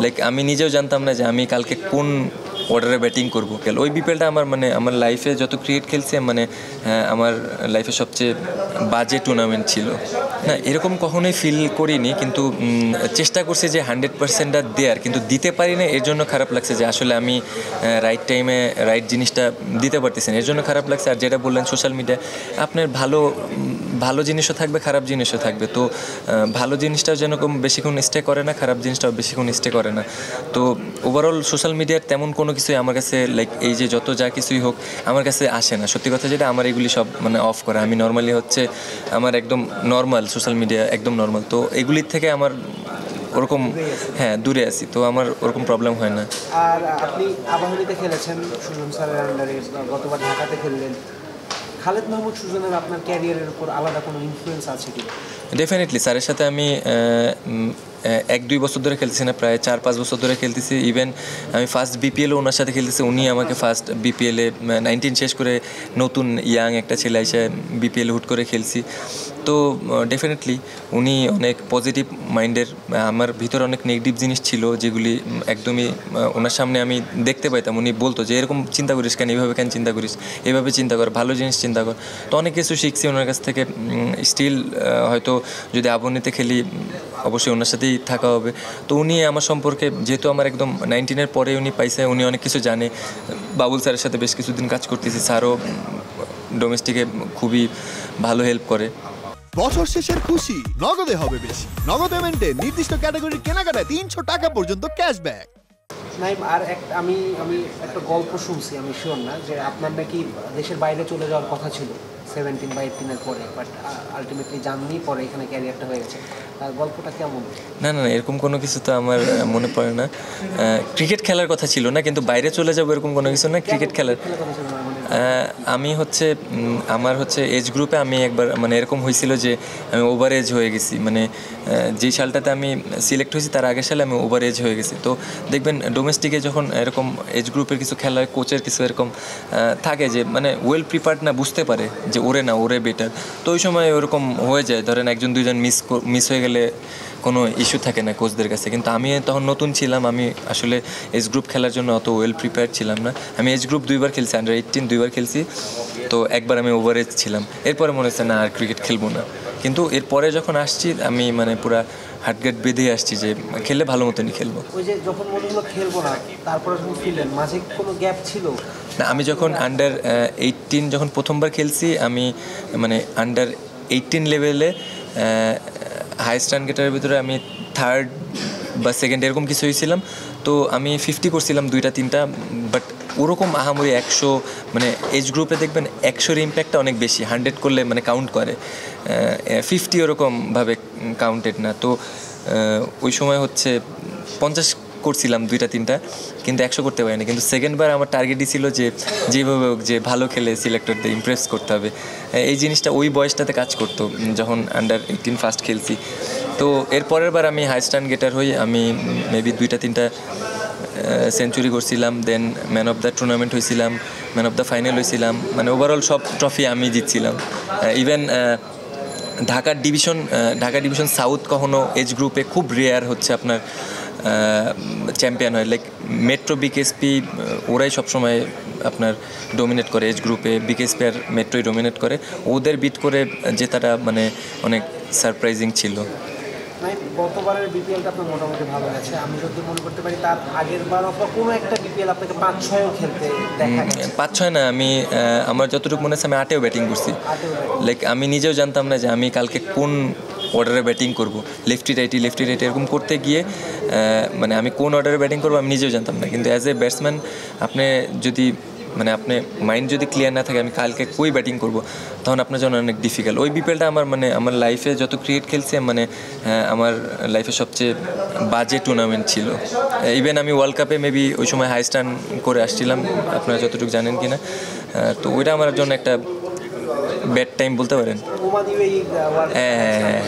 Like আমি নিজেও জানতাম না যে আমি কালকে কোন অর্ডারে ব্যাটিং করবো। ওই বিপিএলটা আমার মানে আমার লাইফে যত ক্রিকেট খেলছি মানে আমার লাইফে সবচেয়ে বাজে টুর্নামেন্ট ছিল। না এরকম কখনোই ফিল করিনি, কিন্তু চেষ্টা করছি যে 100%টা দেওয়ার, কিন্তু দিতে পারি না। এর জন্য খারাপ লাগছে যে আসলে আমি রাইট টাইমে রাইট জিনিসটা দিতে পারতেছি না, এর জন্য খারাপ লাগছে। আর যেটা বললেন সোশ্যাল মিডিয়া, আপনার ভালো জিনিসও থাকবে, খারাপ জিনিসও থাকবে। তো ভালো জিনিসটাও যেরকম বেশিক্ষণ স্টে করে না, খারাপ জিনিসটাও বেশিক্ষণ স্টে করে না। তো ওভারঅল সোশ্যাল মিডিয়ার তেমন কোনো কিছুই আমার কাছে লাইক এই যে যত যা কিছুই হোক আমার কাছে আসে না। সত্যি কথা যেটা, আমার এগুলি সব মানে অফ করা। আমি নর্মালি হচ্ছে আমার একদম নর্মাল সোশ্যাল মিডিয়া, একদম নর্মাল। তো এগুলির থেকে আমার ওরকম দূরে আছি, তো আমার ওরকম প্রবলেম হয় না। আর আপনি আবাহনীতে খেলেছেন সুজন স্যারের আন্ডারে, গতবার ঢাকাতে খেললেন। খালেদ মাহমুদ সুজনের আপনার ক্যারিয়ারের উপর আলাদা কোনো ইনফ্লুয়েন্স আছে কি? ডেফিনেটলি স্যারের সাথে আমি 1-2 বছর ধরে খেলতেছি না, প্রায় 4-5 বছর ধরে খেলতেছি। ইভেন আমি ফার্স্ট বিপিএলও ওনার সাথে খেলতেছি। উনি আমাকে ফার্স্ট বিপিএলে 19 শেষ করে নতুন ইয়াং একটা ছেলে এসে বিপিএল হুট করে খেলছি। তো ডেফিনেটলি উনি অনেক পজিটিভ মাইন্ডের। আমার ভিতরে অনেক নেগেটিভ জিনিস ছিল যেগুলি একদমই ওনার সামনে আমি দেখতে পাইতাম। উনি বলতো যে এরকম চিন্তা করিস কেন, এইভাবে কেন চিন্তা করিস, এইভাবে চিন্তা কর, ভালো জিনিস চিন্তা কর। তো অনেক কিছু শিখছি ওনার কাছ থেকে। স্টিল হয়তো যদি আবাহনীতে খেলি অবশ্যই ওনার সাথেই থাকা হবে। তো উনি আমার সম্পর্কে, যেহেতু আমার একদম 19-এর পরে উনি পাইছে, উনি অনেক কিছু জানে। বাবুল স্যারের সাথে বেশ কিছুদিন কাজ করতেছি, স্যারও ডোমেস্টিকে খুবই ভালো হেল্প করে। বছর শেষের খুশি নগদে হবে বেশি। নগদ পেমেন্টে নির্দিষ্ট ক্যাটাগরির কেনাকাটায় 300 টাকা পর্যন্ত ক্যাশব্যাক। নাইম, আর আমি একটা গল্প শুনছি, আমি শিওর না, যে আপনার নাকি দেশের বাইরে চলে যাওয়ার কথা ছিল 17 বা 18-এর পরে, বাট আলটিমেটলি জাননি, পরে এখানে ক্যারিয়ারটা হয়ে গেছে। তার গল্পটা কেমন? না এরকম কোনো কিছু তো আমার মনে পড়ে না। ক্রিকেট খেলার কথা ছিল না, কিন্তু বাইরে চলে যাবো এরকম কোনো কিছু না। ক্রিকেট খেলার আমি হচ্ছে আমার হচ্ছে এজ গ্রুপে আমি একবার মানে এরকম হয়েছিল যে আমি ওভার এজ হয়ে গেছি। মানে যেই সালটাতে আমি সিলেক্ট হয়েছি তার আগের সালে আমি ওভার এজ হয়ে গেছি। তো দেখবেন ডোমেস্টিকে যখন এরকম এজ গ্রুপের কিছু খেলা, কোচের কিছু এরকম থাকে যে মানে ওয়েল প্রিপার্ড না, বুঝতে পারে যে ওরে বেটার। তো ওই সময় ওরকম হয়ে যায়, ধরেন 1-2 জন মিস হয়ে গেলে কোনো ইস্যু থাকে না কোচদের কাছে। কিন্তু আমি তখন নতুন ছিলাম, আমি আসলে এজ গ্রুপ খেলার জন্য অত ওয়েল প্রিপেয়ার্ড ছিলাম না। আমি এজ গ্রুপ 2বার খেলছি, আন্ডার 18 2বার খেলছি। তো একবার আমি ওভার এজ ছিলাম, এরপরে মনে হচ্ছে না আর ক্রিকেট খেলবো না। কিন্তু এরপরে যখন আসছি আমি মানে পুরা হার্টগেট বেঁধে আসছি যে খেললে ভালো মতনই খেলবো। ওই যে যখন মনে হলো খেলবো না, তারপরে যখন ফিরলেন, মাঝে কোনো গ্যাপ ছিল না? আমি যখন আন্ডার 18 যখন প্রথমবার খেলছি, আমি মানে আন্ডার 18 লেভেলে হাইস্ট রান গেটারের ভিতরে আমি 3rd বা 2nd এরকম কিছু হয়েছিলাম। তো আমি 50 করছিলাম 2-3টা, বাট ওরকম আহামরি 100 মানে এজ গ্রুপে দেখবেন 100-এর ইম্প্যাক্টটা অনেক বেশি। 100 করলে মানে কাউন্ট করে, 50 ওরকমভাবে কাউন্টেড না। তো ওই সময় হচ্ছে 50 করছিলাম 2-3টা, কিন্তু 100 করতে পারিনি। কিন্তু সেকেন্ডবার আমার টার্গেটই ছিল যে যেভাবে হোক যে ভালো খেলে সিলেক্টরদের ইমপ্রেস করতে হবে। এই জিনিসটা ওই বয়সটাতে কাজ করতো যখন আন্ডার 18 ফার্স্ট খেলছি। তো এর পরের বার আমি হাইস্ট রান গেটার হই, আমি মেবি 2-3টা সেঞ্চুরি করছিলাম। দেন ম্যান অফ দ্য টুর্নামেন্ট হয়েছিলাম, ম্যান অফ দ্য ফাইনাল হয়েছিলাম। মানে ওভারঅল সব ট্রফি আমি জিতছিলাম। ইভেন ঢাকা ডিভিশন সাউথ কখনো এজ গ্রুপে খুব রেয়ার হচ্ছে আপনার চ্যাম্পিয়ন হয়। লাইক মেট্রো, বিকেএসপি ওরাই সবসময় আপনার ডোমিনেট করে এজ গ্রুপে। বিকেএসপি আর মেট্রোই ডোমিনেট করে, ওদের বিট করে জেতাটা মানে অনেক সারপ্রাইজিং ছিল। গতবারের বিপিএলটা আপনার মোটামুটি ভালো গেছে। আমি যদি মনে করতে পারি তার আগের বার কোনো একটা বিপিএল আপনাকে 5-6ও খেলতে দেখা গেছে। 5-6 না, আমি আমার যতটুকু মনে আছে আমি 8এও ব্যাটিং করছি। লাইক আমি নিজেও জানতাম না যে আমি কালকে কোন অর্ডারে ব্যাটিং করব। লেফটি রাইটি এরকম করতে গিয়ে মানে আমি কোন অর্ডারে ব্যাটিং করবো আমি নিজেও জানতাম না। কিন্তু অ্যাজ এ ব্যাটসম্যান আপনি যদি মানে আপনি মাইন্ড যদি ক্লিয়ার না থাকে আমি কালকে কই ব্যাটিং করব, তখন আপনার জন্য অনেক ডিফিকাল্ট। ওই বিপিএলটা আমার মানে আমার লাইফে যত ক্রিকেট খেলছি মানে আমার লাইফে সবচেয়ে বাজে টুর্নামেন্ট ছিল। ইভেন আমি ওয়ার্ল্ড কাপে মেবি ওই সময় হাইস্ট রান করে আসছিলাম, আপনারা যতটুকু জানেন কি না। তো ওইটা আমার জন্য একটা ব্যাড টাইম বলতে পারেন। হ্যাঁ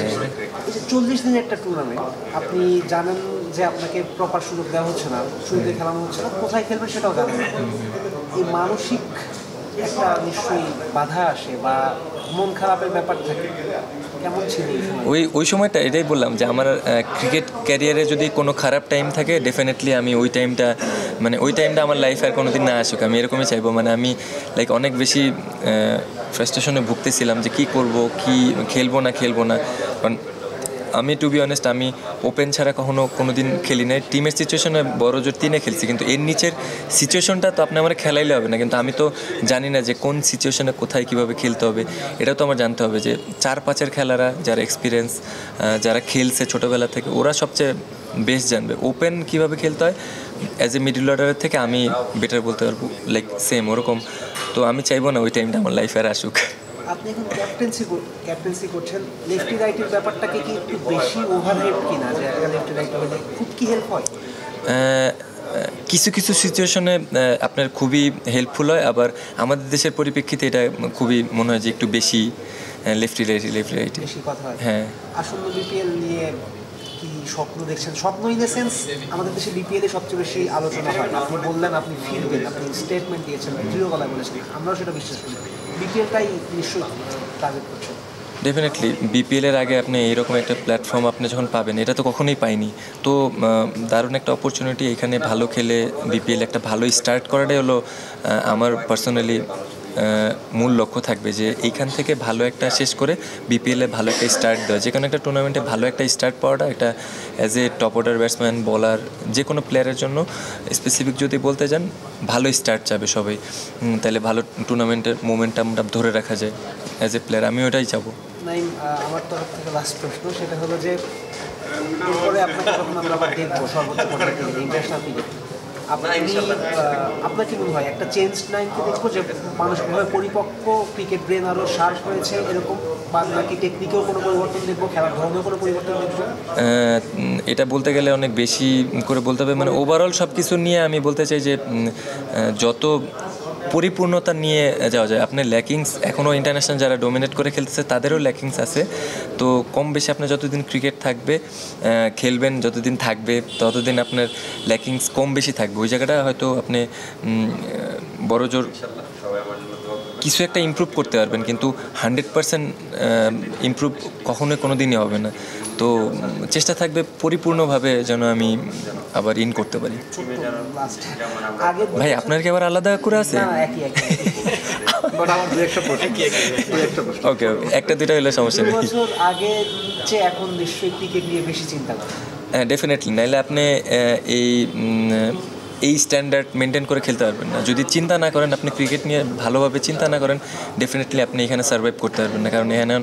40 দিনের একটা টুর্নামেন্ট, আপনি জানেন যে আপনাকে প্রপার সুযোগ দেওয়া হচ্ছে না, শুরুতে খেলানো হচ্ছে না, কোথায় খেলবেন সেটাও জানেন না। এই মানসিক একটা নিশ্চয়ই বাধা আসে বা মন খারাপের ব্যাপার থাকে। কেমন ছিল এই সময়? ওই সময়টা এটাই বললাম যে আমার ক্রিকেট ক্যারিয়ারে যদি কোনো খারাপ টাইম থাকে ডেফিনেটলি আমি ওই টাইমটা আমার লাইফে আর কোনো দিন না আসুক, আমি এরকমই চাইবো। মানে আমি লাইক অনেক বেশি ফ্রাস্ট্রেশনে ভুগতেছিলাম যে কী করব, কি খেলবো না কারণ আমি টু বি অনেস্ট আমি ওপেন ছাড়া কোনো দিন খেলি নাই। টিমের সিচুয়েশনে বড় জোর 3-এ খেলছি, কিন্তু এর নিচের সিচুয়েশনটা তো আপনি আমার খেলাইলে হবে না, কিন্তু আমি তো জানি না যে কোন সিচুয়েশনে কোথায় কীভাবে খেলতে হবে, এটাও তো আমার জানতে হবে। যে 4-5-এর খেলারা যারা এক্সপিরিয়েন্স, যারা খেলছে ছোটোবেলা থেকে, ওরা সবচেয়ে বেস্ট জানবে ওপেন কীভাবে খেলতে হয়। অ্যাজ এ মিডল অর্ডারের থেকে আমি বেটার বলতে পারবো, লাইক সেম ওরকম। তো আমি চাইবো না ওই টাইমটা আমার লাইফে আর আসুক। আপনি এখন ক্যাপ্টেন্সি করছেন, লেফটি রাইটের ব্যাপারটাকে কি একটু বেশি ওভারহেড কিনা, যে একটা লেফটি রাইট হলে খুব কি হেল্প হয়? কিছু সিচুয়েশনে আপনার খুবই হেল্পফুল হয়, আবার আমাদের দেশের পরিপ্রেক্ষিতে এটা খুবই মনে হয় যে একটু বেশি লেফটি রাইট বেশি কথা হয়। হ্যাঁ। আসন্ন বিপিএল নিয়ে কি স্বপ্ন দেখছেন? স্বপ্ন ইন দ্য সেন্স আমাদের দেশে বিপিএল এ সবচেয়ে বেশি আলোচনা হয়। আপনি বললেন আপনি ফিরবেন, আপনি স্টেটমেন্ট দিয়েছেন, দৃঢ় গলায় বলেছেন, আমরাও সেটা বিশ্বাস করি। বিপিএলটাই নিশ্চয়ই টার্গেট করছেন। ডেফিনেটলি বিপিএলের আগে আপনি এইরকম একটা প্ল্যাটফর্ম আপনি যখন পাবেন, এটা তো কখনোই পাইনি। তো দারুণ একটা অপরচুনিটি, এখানে ভালো খেলে বিপিএল একটা ভালো স্টার্ট করাটাই হলো আমার পার্সোনালি মূল লক্ষ্য থাকবে, যে এইখান থেকে ভালো একটা শেষ করে বিপিএলে ভালো একটা স্টার্ট দেওয়া। যে কোনো একটা টুর্নামেন্টে ভালো একটা স্টার্ট পাওয়াটা, এটা as a top order batsman, বলার, যে কোনো প্লেয়ারের জন্য স্পেসিফিক যদি বলতে যান, ভালো স্টার্ট চাবে সবাই। তাহলে ভালো টুর্নামেন্টের মোমেন্টামটা ধরে রাখা যায়। অ্যাজ এ প্লেয়ার আমি ওটাই চাবো। নাইম, আমার তরফ থেকে লাস্ট প্রশ্ন, সেটা হলো যে এরপরে আপনাকে যখন আমরা আবার দেখবো সর্বোচ্চ পর্যায়ে ইন্টারন্যাশনাল ক্রিকেট, আপনার কি মনে হয় একটা চেঞ্জ নাইমকে দেখবো, যে মানসিকভাবে পরিপক্ক, ক্রিকেট ব্রেন আরও শার্প হয়েছে এরকম, বা নাকি টেকনিকেও কোনো পরিবর্তন দেখবো, খেলার ধরনেও কোনো পরিবর্তন দেখবো? এটা বলতে গেলে অনেক বেশি করে বলতে হবে। মানে ওভারঅল সব কিছু নিয়ে আমি বলতে চাই যে যত পরিপূর্ণতা নিয়ে যাওয়া যায়। আপনার ল্যাকিংস এখনও ইন্টারন্যাশনাল যারা ডোমিনেট করে খেলতেছে তাদেরও ল্যাকিংস আছে। তো কম বেশি আপনার যতদিন ক্রিকেট থাকবে, খেলবেন, যতদিন থাকবে ততদিন আপনার ল্যাকিংস কম বেশি থাকবে। ওই জায়গাটা হয়তো আপনি বড় জোর কিছু একটা ইমপ্রুভ করতে পারবেন, কিন্তু 100% ইমপ্রুভ কখনোই কোনো দিনই হবে না। তো চেষ্টা থাকবে পরিপূর্ণভাবে যেন আমি আবার ইন করতে পারি। ভাই আপনার কি আবার আলাদা করে আছে? ওকে, একটা দুইটা হলে সমস্যা নেই। বছর আগে যে এখন নিশ্চয়ই ক্রিকেট নিয়ে বেশি চিন্তা করেন। হ্যাঁ, ডেফিনেটলি। নাইলে আপনি এই স্ট্যান্ডার্ড মেনটেন করে খেলতে পারবেন না। যদি চিন্তা না করেন, আপনি ক্রিকেট নিয়ে ভালোভাবে চিন্তা না করেন, ডেফিনেটলি আপনি এখানে সার্ভাইভ করতে পারবেন না। কারণ এখানে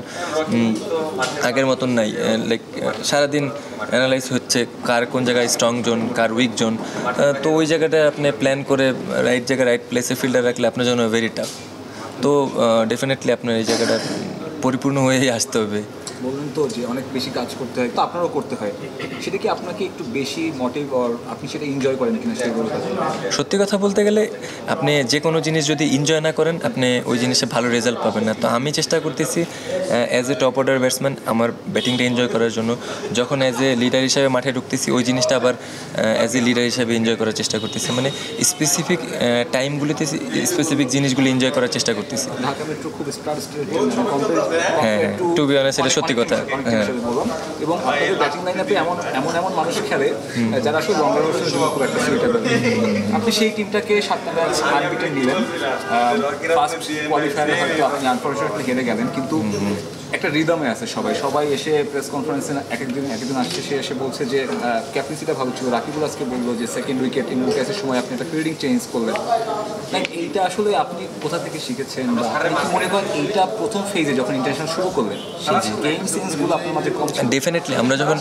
আগের মতন নাই, লাইক সারাদিন অ্যানালাইজ হচ্ছে কার কোন জায়গায় স্ট্রং জোন, কার উইক জোন। তো ওই জায়গাটা আপনি প্ল্যান করে রাইট জায়গায় রাইট প্লেসে ফিল্ডার রাখলে আপনার জন্য ভেরি টাফ। তো ডেফিনেটলি আপনার এই জায়গাটা পরিপূর্ণ হয়েই আসতে হবে। বললেন তো যে অনেক বেশি কাজ করতে হয়, তো আপনারও করতে হয়, সেটা কি আপনাকে একটু বেশি মোটিভ, আর আপনি সেটা এনজয় করেন কিনা সেটা বলে? সত্যি কথা বলতে গেলে আপনি যে কোনো জিনিস যদি এনজয় না করেন, আপনি ওই জিনিসে ভালো রেজাল্ট পাবেন না। তো আমি চেষ্টা করতেছি as a top order batsman আমার ব্যাটিংটা এনজয় করার জন্য। যখন অ্যাজ এ লিডার হিসাবে মাঠে ঢুকতেছি, ওই জিনিসটা আবার অ্যাজ এ লিডার হিসাবে এনজয় করার চেষ্টা করতেছি। মানে স্পেসিফিক টাইমগুলিতে স্পেসিফিক জিনিসগুলো এনজয় করার চেষ্টা করতেছি। ঢাকা মেট্রো খুব হ্যাঁ, টু বি অনেস্ট এটা সত্যি কথা। হ্যাঁ, এবং আপনাদের ব্যাটিং লাইনআপে এমন মানুষ খেলে যারা আসলে লঙ্গার বছরের জন্য খুব একটা সুইটেবল। আপনি সেই টিমটাকে 7টা ম্যাচ আনবিটেন নিলেন। ফার্স্ট কোয়ালিফায়ারে হয়তো আপনি আনফরচুনেটলি হেরে গেলেন, কিন্তু একটা রিদমে আছে সবাই এসে প্রেস কনফারেন্সে একদিন আসছে, সে এসে বলছে যে ক্যাপ্টেন্সিটা ভালো ছিল। রাকিবুল আজকে বললো যে সেকেন্ড উইকেট ইমরুকেসের সময় আপনি একটা ফিল্ডিং চেঞ্জ করলেন। এইটা আসলে আপনি কোথা থেকে শিখেছেন, বা আপনি মনে করেন এইটা প্রথম ফেজে যখন ইন্টারন্যাশনাল শুরু করলেন, সেই গেম সেন্সগুলো আপনার মাঝে কম ছিল? ডেফিনেটলি। আমরা যখন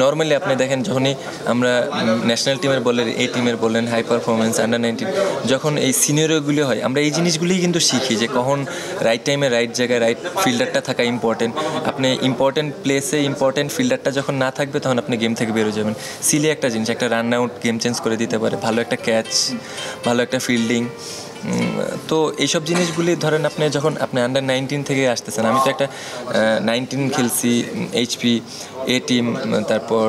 নর্মালি আপনি দেখেন, যখনই আমরা ন্যাশনাল টিমের বলেন, এ টিমের বলেন, হাই পারফরমেন্স, আন্ডার-19, যখন এই সিনিয়রগুলি হয়, আমরা এই জিনিসগুলিই কিন্তু শিখি যে কখন রাইট টাইমে রাইট জায়গায় রাইট ফিল্ডারটা থাকা ইম্পর্টেন্ট। আপনি ইম্পর্টেন্ট প্লেসে ইম্পর্টেন্ট ফিল্ডারটা যখন না থাকবে, তখন আপনি গেম থেকে বেরোয় যাবেন। সিলি একটা জিনিস, একটা রান আউট গেম চেঞ্জ করে দিতে পারে, ভালো একটা ক্যাচ, ভালো একটা ফিল্ডিং। তো এইসব জিনিসগুলি ধরেন যখন আপনি আন্ডার-19 থেকে আসতেছেন, আমি তো একটা 19 খেলছি, এইচপি, এ টিম, তারপর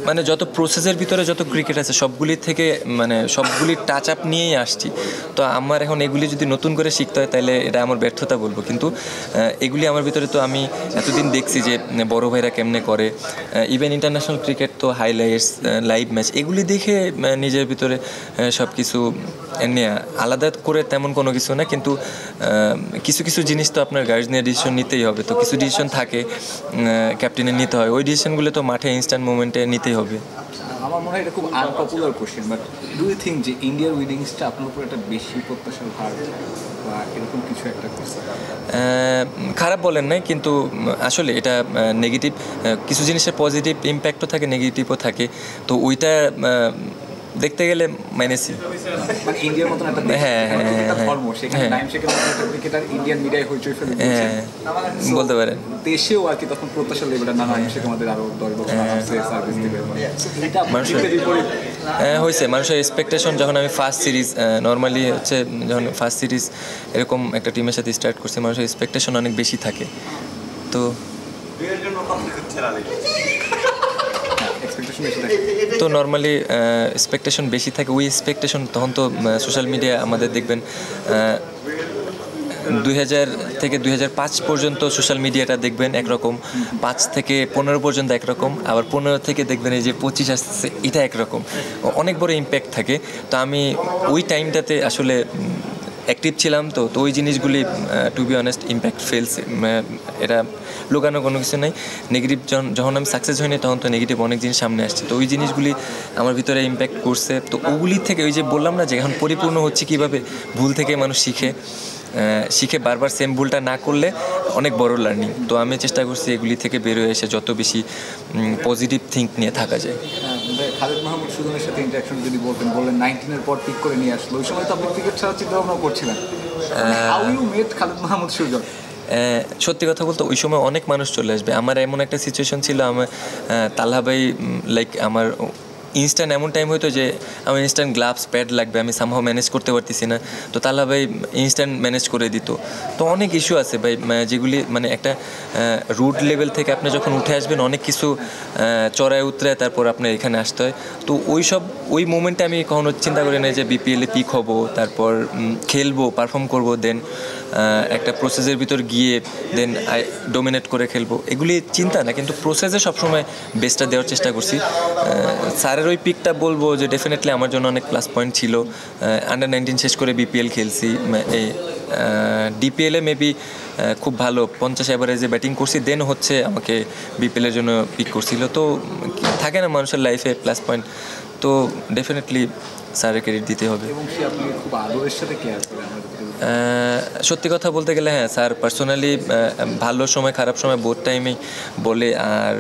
মানে যত প্রসেসের ভিতরে যত ক্রিকেট আছে সবগুলির থেকে মানে সবগুলির টাচ আপ নিয়েই আসছি। তো আমার এখন এগুলি যদি নতুন করে শিখতে হয় তাহলে এটা আমার ব্যর্থতা বলবো, কিন্তু এগুলি আমার ভিতরে তো আমি এতদিন দেখছি যে বড় ভাইরা কেমনে করে, ইভেন ইন্টারন্যাশনাল ক্রিকেট তো হাইলাইটস লাইভ ম্যাচ এগুলি দেখে নিজের ভিতরে সব কিছু নিয়ে আলাদা করে তেমন কোনো কিছু না, কিন্তু কিছু কিছু জিনিস তো আপনার গার্জেনের ডিসিশন নিতেই হবে। তো কিছু ডিসিশন থাকে ক্যাপ্টেনের নিতে হয়, ওই ডিসিশনগুলো তো মাঠে ইনস্ট্যান্ট মোমেন্টে নিতেই হবে। আমার মনে হয় এটা খুব unpopular question, but do you think যে ইন্ডিয়ার উইনিংসটা আপনার উপর একটা বেশি প্রত্যাশার ভার বা এরকম কিছু একটা করছে? খারাপ বলেন নাই, কিন্তু আসলে এটা নেগেটিভ কিছু জিনিসের পজিটিভ ইম্প্যাক্টও থাকে, নেগেটিভও থাকে। তো ওইটা দেখতে গেলে মাইনাসই, মানে ইন্ডিয়ার মতন একটা দেশ, একটা ধর্ম, সেখানে নাইম শেখের মতন একটা ক্রিকেটার ইন্ডিয়ান মিডিয়ায় হইচই ফেলে দিয়েছে, বলতে পারেন দেশেও আর কি তখন প্রত্যাশা লেভেলটা না নাইম শেখ আমাদের আরো 10 বছর আরামসে সার্ভিস দিবে। এটা মানুষের হয়েছে মানুষের এক্সপেকটেশন। যখন আমি ফার্স্ট সিরিজ নর্মালি হচ্ছে যখন ফার্স্ট সিরিজ এরকম একটা টিমের সাথে স্টার্ট করছি, মানুষের এক্সপেকটেশন অনেক বেশি থাকে। তো নর্মালি এক্সপেকটেশন বেশি থাকে, ওই এক্সপেকটেশন তখন তো সোশ্যাল মিডিয়া আমাদের দেখবেন 2000 থেকে 2005 পর্যন্ত সোশ্যাল মিডিয়াটা দেখবেন একরকম, 5 থেকে 15 পর্যন্ত একরকম, আবার 15 থেকে দেখবেন এই যে 25 আসছে এটা একরকম, অনেক বড় ইম্প্যাক্ট থাকে। তো আমি ওই টাইমটাতে আসলে অ্যাক্টিভ ছিলাম, তো ওই জিনিসগুলি টু বি অনেস্ট ইম্প্যাক্ট ফেলছে, এটা লুকানো কোনো কিছু নাই। নেগেটিভ যখন আমি সাকসেস হইনি তখন তো নেগেটিভ অনেক জিনিস সামনে আসছে, তো ওই জিনিসগুলি আমার ভিতরে ইম্প্যাক্ট করছে। তো ওগুলি থেকে ওই যে বললাম না যে এখন পরিপূর্ণ হচ্ছে কীভাবে, ভুল থেকে মানুষ শিখে বারবার সেম ভুলটা না করলে অনেক বড় লার্নিং। তো আমি চেষ্টা করছি এগুলি থেকে বেরোয় এসে যত বেশি পজিটিভ থিঙ্ক নিয়ে থাকা যায়। খালেদ মাহমুদ সুজনের সাথে ইন্টারাকশন যদি বললেন 19-এর পর পিক করে নিয়ে আসলো, ওই সময় তো আপনি ক্রিকেট ছাড়ার চিন্তা ভাবনা করছিলেন, how you met Khaled Mahmud Sujan? সত্যি কথা বলতে ওই সময় অনেক মানুষ চলে আসবে। আমার এমন একটা সিচুয়েশন ছিল, আমার তালহা ভাই লাইক আমার ইনস্ট্যান্ট এমন টাইম হতো যে আমার ইনস্ট্যান্ট গ্লাভস প্যাড লাগবে, আমি সামহাও ম্যানেজ করতে পারতেছি না, তো তাহলে ভাই ইনস্ট্যান্ট ম্যানেজ করে দিত। তো অনেক ইস্যু আছে ভাই, যেগুলি মানে একটা রুট লেভেল থেকে আপনি যখন উঠে আসবেন অনেক কিছু চড়ায় উতরায় তারপর আপনার এখানে আসতে হয়। তো ওই মোমেন্টে আমি কখনো চিন্তা করি না যে বিপিএলে পিক হব, তারপর খেলবো, পারফর্ম করব, দেন একটা প্রসেসের ভিতর গিয়ে দেন ডোমিনেট করে খেলবো, এগুলি চিন্তা না, কিন্তু প্রসেসে সবসময় বেস্টটা দেওয়ার চেষ্টা করছি। স্যারের ওই পিকটা বলবো যে ডেফিনেটলি আমার জন্য অনেক প্লাস পয়েন্ট ছিল। আন্ডার-19 শেষ করে বিপিএল খেলছি, এই ডিপিএলে মেবি খুব ভালো 50 অ্যাভারেজে ব্যাটিং করছি, দেন হচ্ছে আমাকে বিপিএলের জন্য পিক করছিল। তো থাকে না মানুষের লাইফে প্লাস পয়েন্ট, তো ডেফিনেটলি স্যারের ক্রেডিট দিতে হবে। সত্যি কথা বলতে গেলে হ্যাঁ, স্যার পার্সোনালি ভালো সময় খারাপ সময় বোথ টাইমেই বলে। আর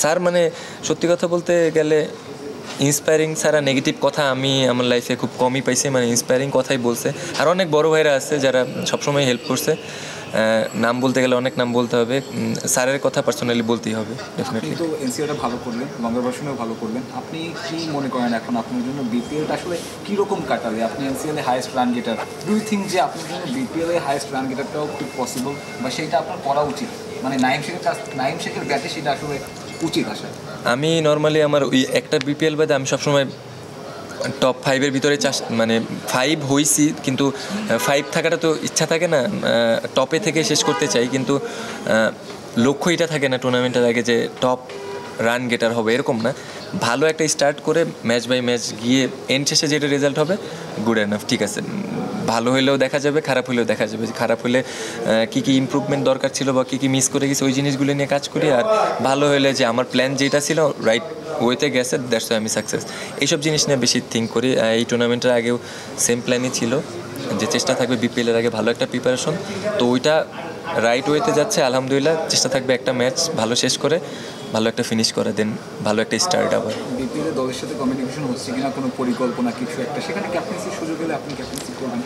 স্যার মানে সত্যি কথা বলতে গেলে ইন্সপায়ারিং ছাড়া নেগেটিভ কথা আমি আমার লাইফে খুব কমই পাইছি, মানে ইন্সপায়ারিং কথাই বলছে। আর অনেক বড় ভাইরা আছে যারা সবসময় হেল্প করছে, নাম বলতে গেলে অনেক নাম বলতে হবে, স্যারের কথা পার্সোনালি বলতেই হবে ডেফিনেটলি। তো এনসিওটা ভালো করলেন, বঙ্গবর্ষণেও ভালো করলেন, আপনি কি মনে করেন এখন আপনার জন্য বিপিএলটা আসলে কীরকম কাটাবে? আপনি এনসিএলে highest run getter, do you think যে আপনার জন্য বিপিএলে হাইয়েস্ট রান গেটারটাও খুব পসিবল, বা সেইটা আপনার করা উচিত? মানে নাইম শেখের ব্যাটে সেটা আসলে উচিত আসা? আমি নর্মালি আমার ওই একটা বিপিএল বাদে আমি সবসময় টপ 5-এর ভিতরে মানে 5 হয়েছি, কিন্তু 5 থাকাটা তো ইচ্ছা থাকে না, টপে থেকে শেষ করতে চাই, কিন্তু লক্ষ্য এটা থাকে না টুর্নামেন্টের আগে যে টপ রান গেটার হবে, এরকম না। ভালো একটা স্টার্ট করে ম্যাচ বাই ম্যাচ গিয়ে এন্ড শেষে যেটা রেজাল্ট হবে গুড এনাফ, ঠিক আছে। ভালো হলেও দেখা যাবে, খারাপ হলেও দেখা যাবে। খারাপ হলে কী কী ইমপ্রুভমেন্ট দরকার ছিল বা কী কী মিস করে গেছি ওই জিনিসগুলো নিয়ে কাজ করি, আর ভালো হলে যে আমার প্ল্যান যেটা ছিল রাইট ওয়েতে গেছে, দ্যাটস ওয়াই আমি সাকসেস। এইসব জিনিস নিয়ে বেশি থিঙ্ক করি। এই টুর্নামেন্টের আগেও সেম প্ল্যানই ছিল যে চেষ্টা থাকবে বিপিএলের আগে ভালো একটা প্রিপারেশন, তো ওইটা রাইট ওয়েতে যাচ্ছে আলহামদুলিল্লাহ। চেষ্টা থাকবে একটা ম্যাচ ভালো শেষ করে ভালো একটা ফিনিশ করে, দেন ভালো একটা স্টার্ট আবার। বিপিএলে দলের সাথে কমিউনিকেশন হচ্ছে কিনা, কোনো পরিকল্পনা কিছু একটা, সেখানে ক্যাপ্টেন্সির সুযোগ হলে আপনি ক্যাপ্টেন্সি করবেন?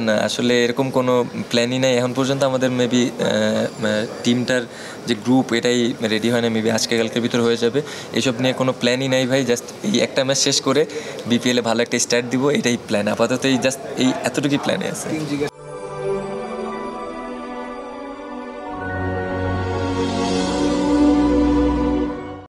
না, আসলে এরকম কোনো প্ল্যানই নাই এখন পর্যন্ত। আমাদের মেবি টিমটার যে গ্রুপ এটাই রেডি হয় না, মেবি আজকে কালকের ভিতর হয়ে যাবে। এইসব নিয়ে কোনো প্ল্যানই নাই ভাই, জাস্ট এই একটা ম্যাচ শেষ করে বিপিএলে ভালো একটা স্টার্ট দিব, এটাই প্ল্যান আপাতত। এই জাস্ট এই এতটুকুই প্ল্যানে আছে।